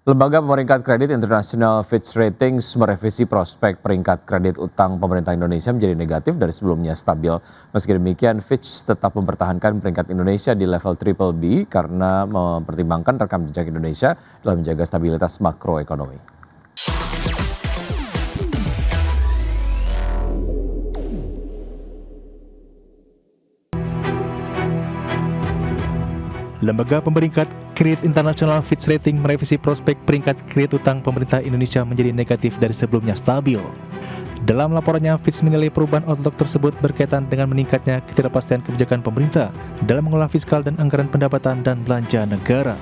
Lembaga pemeringkat kredit internasional Fitch Ratings merevisi prospek peringkat kredit utang pemerintah Indonesia menjadi negatif dari sebelumnya stabil. Meski demikian, Fitch tetap mempertahankan peringkat Indonesia di level triple B karena mempertimbangkan rekam jejak Indonesia dalam menjaga stabilitas makroekonomi. Lembaga pemeringkat kredit internasional Fitch Ratings merevisi prospek peringkat kredit utang pemerintah Indonesia menjadi negatif dari sebelumnya stabil. Dalam laporannya, Fitch menilai perubahan outlook tersebut berkaitan dengan meningkatnya ketidakpastian kebijakan pemerintah dalam mengelola fiskal dan anggaran pendapatan dan belanja negara.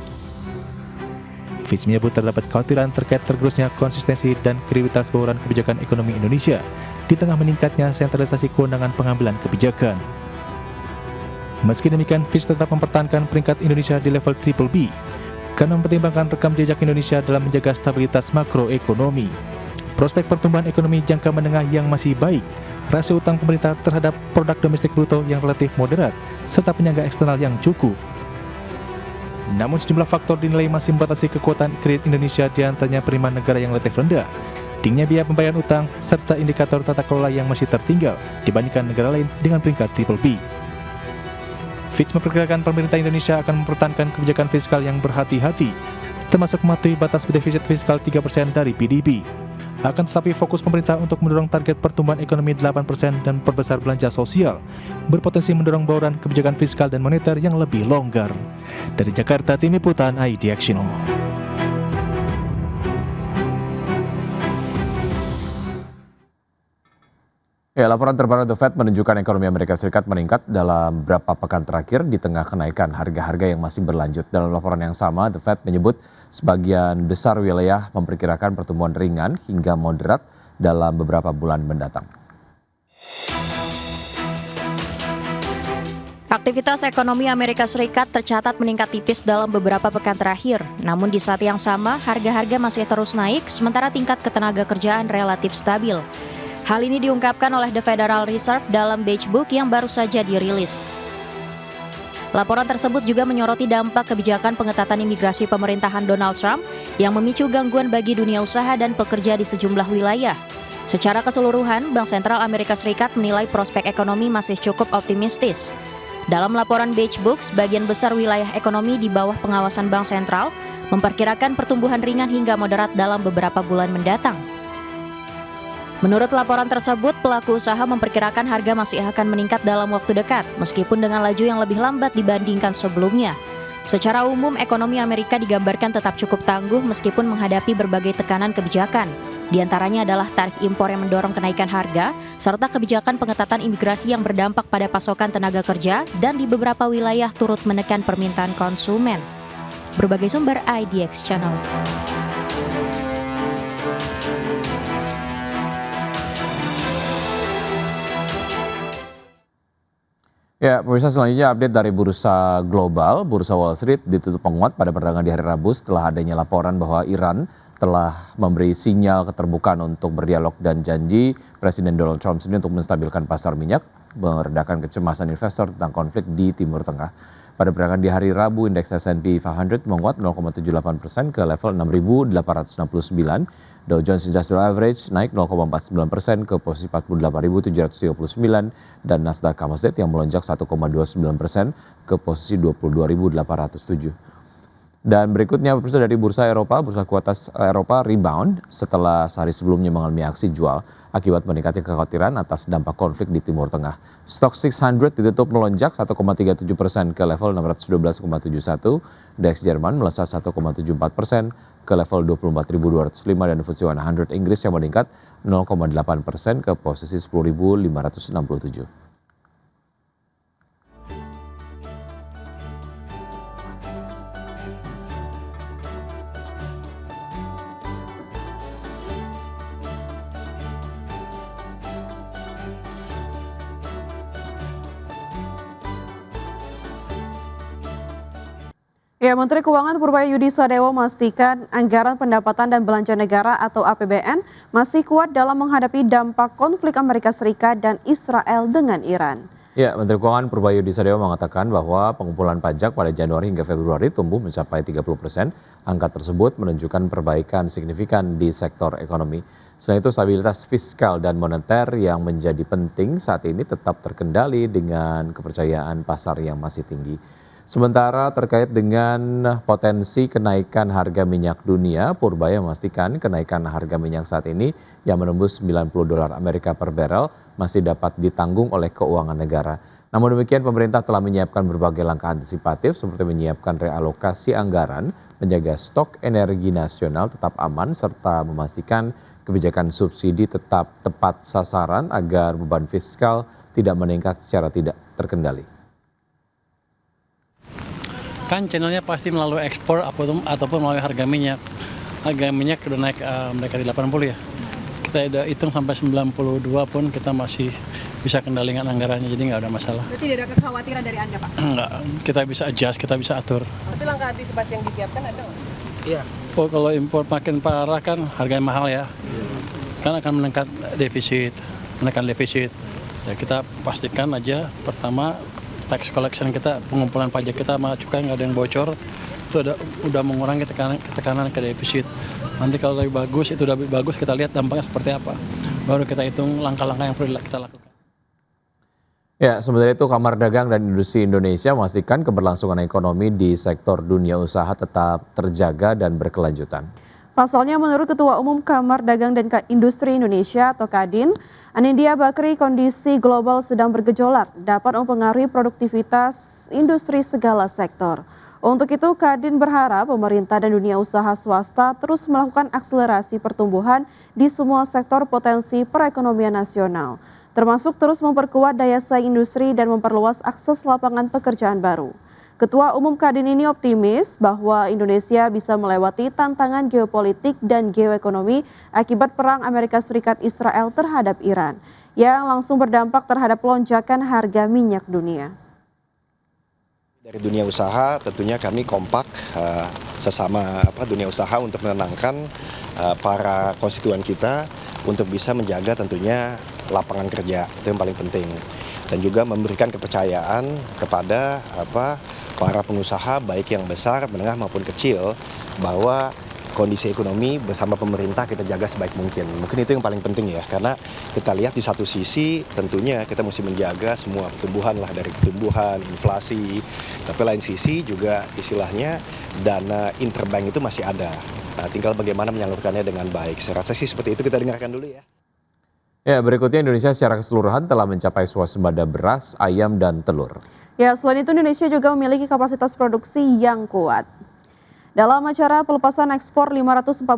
Fitch menyebut terdapat kekhawatiran terkait tergerusnya konsistensi dan kredibilitas bauran kebijakan ekonomi Indonesia di tengah meningkatnya sentralisasi kewenangan pengambilan kebijakan. Meski demikian, Fitch tetap mempertahankan peringkat Indonesia di level triple B karena mempertimbangkan rekam jejak Indonesia dalam menjaga stabilitas makroekonomi. Prospek pertumbuhan ekonomi jangka menengah yang masih baik, rasio utang pemerintah terhadap produk domestik bruto yang relatif moderat, serta penyangga eksternal yang cukup. Namun sejumlah faktor dinilai masih membatasi kekuatan kredit Indonesia, di antaranya penerimaan negara yang relatif rendah, tingginya biaya pembayaran utang, serta indikator tata kelola yang masih tertinggal dibandingkan negara lain dengan peringkat triple B. Fitch memperkirakan pemerintah Indonesia akan mempertahankan kebijakan fiskal yang berhati-hati, termasuk mematuhi batas defisit fiskal 3% dari PDB. Akan tetapi fokus pemerintah untuk mendorong target pertumbuhan ekonomi 8% dan perbesar belanja sosial, berpotensi mendorong bauran kebijakan fiskal dan moneter yang lebih longgar. Dari Jakarta, Tim Liputan IDX Channel. Ya, laporan terbaru The Fed menunjukkan ekonomi Amerika Serikat meningkat dalam beberapa pekan terakhir di tengah kenaikan harga-harga yang masih berlanjut. Dalam laporan yang sama, The Fed menyebut sebagian besar wilayah memperkirakan pertumbuhan ringan hingga moderat dalam beberapa bulan mendatang. Aktivitas ekonomi Amerika Serikat tercatat meningkat tipis dalam beberapa pekan terakhir. Namun di saat yang sama, harga-harga masih terus naik, sementara tingkat ketenagakerjaan relatif stabil. Hal ini diungkapkan oleh The Federal Reserve dalam Beige Book yang baru saja dirilis. Laporan tersebut juga menyoroti dampak kebijakan pengetatan imigrasi pemerintahan Donald Trump yang memicu gangguan bagi dunia usaha dan pekerja di sejumlah wilayah. Secara keseluruhan, Bank Sentral Amerika Serikat menilai prospek ekonomi masih cukup optimistis. Dalam laporan Beige Book, sebagian besar wilayah ekonomi di bawah pengawasan Bank Sentral memperkirakan pertumbuhan ringan hingga moderat dalam beberapa bulan mendatang. Menurut laporan tersebut, pelaku usaha memperkirakan harga masih akan meningkat dalam waktu dekat, meskipun dengan laju yang lebih lambat dibandingkan sebelumnya. Secara umum, ekonomi Amerika digambarkan tetap cukup tangguh meskipun menghadapi berbagai tekanan kebijakan. Di antaranya adalah tarif impor yang mendorong kenaikan harga, serta kebijakan pengetatan imigrasi yang berdampak pada pasokan tenaga kerja dan di beberapa wilayah turut menekan permintaan konsumen. Berbagai sumber IDX Channel. Ya, pemirsa, selanjutnya update dari bursa global. Bursa Wall Street ditutup menguat pada perdagangan di hari Rabu setelah adanya laporan bahwa Iran telah memberi sinyal keterbukaan untuk berdialog dan janji Presiden Donald Trump sendiri untuk menstabilkan pasar minyak, meredakan kecemasan investor tentang konflik di Timur Tengah. Pada perdagangan di hari Rabu, indeks S&P 500 menguat 0,78% ke level 6.869. Dow Jones Industrial Average naik 0,49% ke posisi 48.739 dan Nasdaq Composite yang melonjak 1,29% ke posisi 22.807. Dan berikutnya pemirsa dari bursa Eropa, bursa kuartas Eropa rebound setelah sehari sebelumnya mengalami aksi jual akibat meningkatnya kekhawatiran atas dampak konflik di Timur Tengah. Stock 600 ditutup melonjak 1,37% ke level 612,71, DAX Jerman melesat 1,74% ke level 24.205 dan FTSE 100 Inggris yang meningkat 0,8% ke posisi 10.567. Ya, Menteri Keuangan Purbaya Sadewo memastikan anggaran pendapatan dan belanja negara atau APBN masih kuat dalam menghadapi dampak konflik Amerika Serikat dan Israel dengan Iran. Ya, Menteri Keuangan Purbayudi Sadewa mengatakan bahwa pengumpulan pajak pada Januari hingga Februari tumbuh mencapai 30%. Angka tersebut menunjukkan perbaikan signifikan di sektor ekonomi. Selain itu, stabilitas fiskal dan moneter yang menjadi penting saat ini tetap terkendali dengan kepercayaan pasar yang masih tinggi. Sementara terkait dengan potensi kenaikan harga minyak dunia, Purbaya memastikan kenaikan harga minyak saat ini yang menembus $90 Amerika per barel masih dapat ditanggung oleh keuangan negara. Namun demikian, pemerintah telah menyiapkan berbagai langkah antisipatif seperti menyiapkan realokasi anggaran, menjaga stok energi nasional tetap aman, serta memastikan kebijakan subsidi tetap tepat sasaran agar beban fiskal tidak meningkat secara tidak terkendali. Kan channelnya pasti melalui ekspor ataupun melalui harga minyak. Harga minyak udah naik mendekati 80 ya. Kita udah hitung sampai 92 pun kita masih bisa kendalikan anggarannya, jadi nggak ada masalah. Berarti tidak ada kekhawatiran dari Anda, Pak? Enggak, kita bisa adjust, kita bisa atur. Tapi langkah antisipasi yang disiapkan ada nggak? Iya. Oh, kalau impor makin parah kan harganya mahal ya. Kan akan menaikkan defisit. Ya, kita pastikan aja pertama tax collection kita, pengumpulan pajak kita sama cukai nggak ada yang bocor, itu udah mengurangi tekanan ke defisit. Nanti kalau lebih bagus, itu udah lebih bagus, kita lihat dampaknya seperti apa. Baru kita hitung langkah-langkah yang perlu kita lakukan. Ya, sementara itu Kamar Dagang dan Industri Indonesia memastikan keberlangsungan ekonomi di sektor dunia usaha tetap terjaga dan berkelanjutan. Pasalnya menurut Ketua Umum Kamar Dagang dan Industri Indonesia atau Kadin, Anindya Bakri, kondisi global sedang bergejolak dapat mempengaruhi produktivitas industri segala sektor. Untuk itu, Kadin berharap pemerintah dan dunia usaha swasta terus melakukan akselerasi pertumbuhan di semua sektor potensi perekonomian nasional, termasuk terus memperkuat daya saing industri dan memperluas akses lapangan pekerjaan baru. Ketua Umum Kadin ini optimis bahwa Indonesia bisa melewati tantangan geopolitik dan geoekonomi akibat perang Amerika Serikat Israel terhadap Iran, yang langsung berdampak terhadap lonjakan harga minyak dunia. Dari dunia usaha tentunya kami kompak sesama dunia usaha untuk menenangkan para konstituen kita untuk bisa menjaga tentunya lapangan kerja, itu yang paling penting. Dan juga memberikan kepercayaan kepada para pengusaha baik yang besar, menengah maupun kecil bahwa kondisi ekonomi bersama pemerintah kita jaga sebaik mungkin. Mungkin itu yang paling penting ya, karena kita lihat di satu sisi tentunya kita mesti menjaga semua pertumbuhan lah, dari pertumbuhan, inflasi, tapi lain sisi juga istilahnya dana interbank itu masih ada. Nah, tinggal bagaimana menyalurkannya dengan baik. Saya rasa sih seperti itu, kita dengarkan dulu ya. Ya, berikutnya Indonesia secara keseluruhan telah mencapai swasembada beras, ayam, dan telur. Ya, selain itu Indonesia juga memiliki kapasitas produksi yang kuat. Dalam acara pelepasan ekspor 545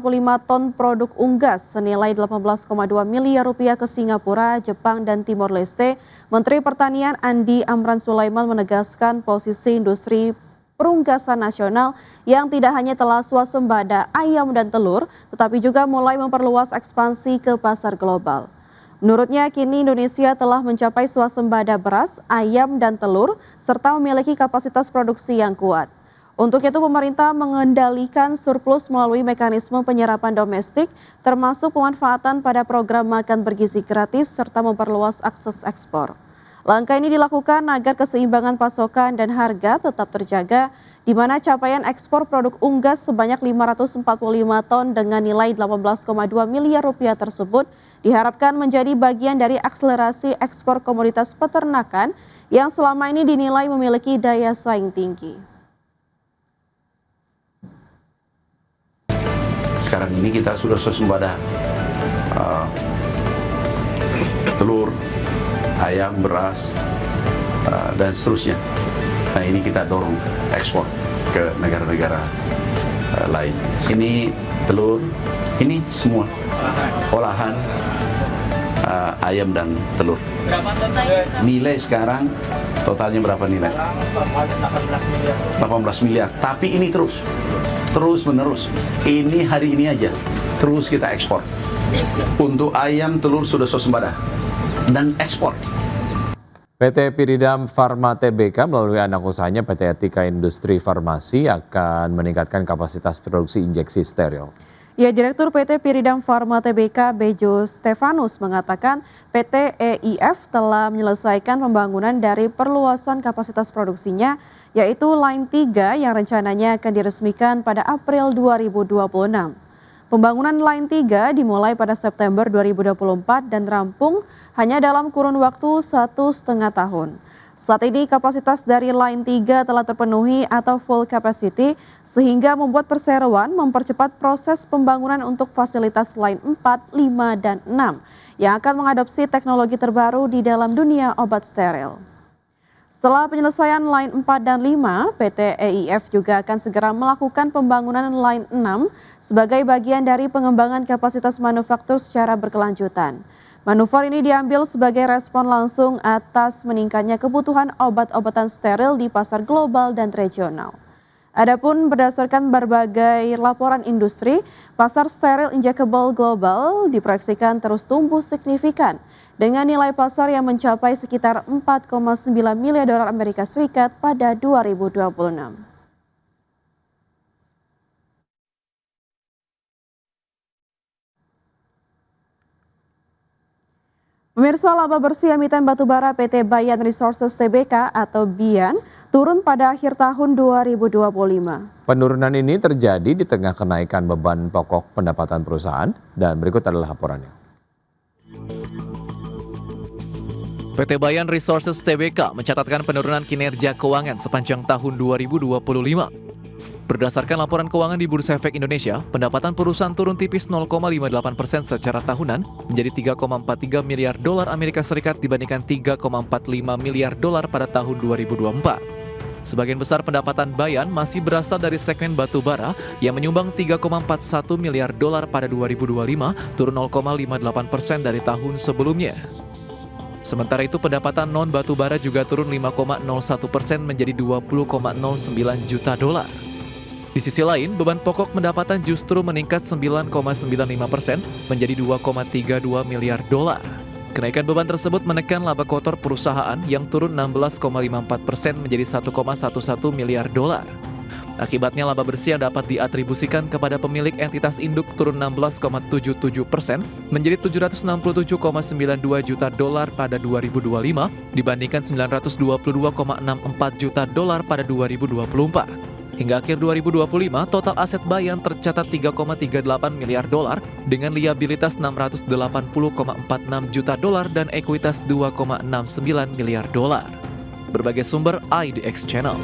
ton produk unggas senilai 18,2 miliar rupiah ke Singapura, Jepang, dan Timor Leste, Menteri Pertanian Andi Amran Sulaiman menegaskan posisi industri perunggasan nasional yang tidak hanya telah swasembada ayam dan telur, tetapi juga mulai memperluas ekspansi ke pasar global. Menurutnya, kini Indonesia telah mencapai swasembada beras, ayam, dan telur, serta memiliki kapasitas produksi yang kuat. Untuk itu, pemerintah mengendalikan surplus melalui mekanisme penyerapan domestik, termasuk pemanfaatan pada program makan bergizi gratis, serta memperluas akses ekspor. Langkah ini dilakukan agar keseimbangan pasokan dan harga tetap terjaga, di mana capaian ekspor produk unggas sebanyak 545 ton dengan nilai 18,2 miliar rupiah tersebut diharapkan menjadi bagian dari akselerasi ekspor komoditas peternakan yang selama ini dinilai memiliki daya saing tinggi. Sekarang ini kita sudah swasembada telur, ayam, beras, dan seterusnya. Nah, ini kita dorong ekspor ke negara-negara lain. Ini telur, ini semua olahan ayam dan telur. Nilai sekarang totalnya berapa nilai? 18 miliar. Tapi ini terus menerus. Ini hari ini aja terus kita ekspor. Untuk ayam, telur sudah swasembada dan ekspor. PT Piridam Pharma Tbk melalui anak usahanya PT Etika Industri Farmasi akan meningkatkan kapasitas produksi injeksi steril. Ya, Direktur PT Piridam Pharma Tbk Bejo Stefanus mengatakan PT EIF telah menyelesaikan pembangunan dari perluasan kapasitas produksinya, yaitu Line 3 yang rencananya akan diresmikan pada April 2026. Pembangunan Line 3 dimulai pada September 2024 dan rampung hanya dalam kurun waktu 1,5 tahun. Saat ini kapasitas dari Line 3 telah terpenuhi atau full capacity sehingga membuat perseroan mempercepat proses pembangunan untuk fasilitas Line 4, 5, dan 6 yang akan mengadopsi teknologi terbaru di dalam dunia obat steril. Setelah penyelesaian Line 4 dan 5, PT EIF juga akan segera melakukan pembangunan Line 6 sebagai bagian dari pengembangan kapasitas manufaktur secara berkelanjutan. Manuver ini diambil sebagai respon langsung atas meningkatnya kebutuhan obat-obatan steril di pasar global dan regional. Adapun berdasarkan berbagai laporan industri, pasar steril injectable global diproyeksikan terus tumbuh signifikan dengan nilai pasar yang mencapai sekitar 4,9 miliar dolar Amerika Serikat pada 2026. Pemirsa, laba bersih emiten batubara PT Bayan Resources Tbk atau BIAN turun pada akhir tahun 2025. Penurunan ini terjadi di tengah kenaikan beban pokok pendapatan perusahaan dan berikut adalah laporannya. PT Bayan Resources Tbk mencatatkan penurunan kinerja keuangan sepanjang tahun 2025. Berdasarkan laporan keuangan di Bursa Efek Indonesia, pendapatan perusahaan turun tipis 0,58% secara tahunan menjadi 3,43 miliar dolar Amerika Serikat dibandingkan 3,45 miliar dolar pada tahun 2024. Sebagian besar pendapatan Bayan masih berasal dari segmen batu bara yang menyumbang 3,41 miliar dolar pada 2025, turun 0,58% dari tahun sebelumnya. Sementara itu pendapatan non batu bara juga turun 5,01% menjadi 20,09 juta dolar. Di sisi lain, beban pokok pendapatan justru meningkat 9,95% menjadi 2,32 miliar dolar. Kenaikan beban tersebut menekan laba kotor perusahaan yang turun 16,54% menjadi 1,11 miliar dolar. Akibatnya laba bersih yang dapat diatribusikan kepada pemilik entitas induk turun 16,77% menjadi 767,92 juta dolar pada 2025 dibandingkan 922,64 juta dolar pada 2024. Hingga akhir 2025, total aset Bayan tercatat 3,38 miliar dolar dengan liabilitas 680,46 juta dolar dan ekuitas 2,69 miliar dolar. Berbagai sumber IDX Channel.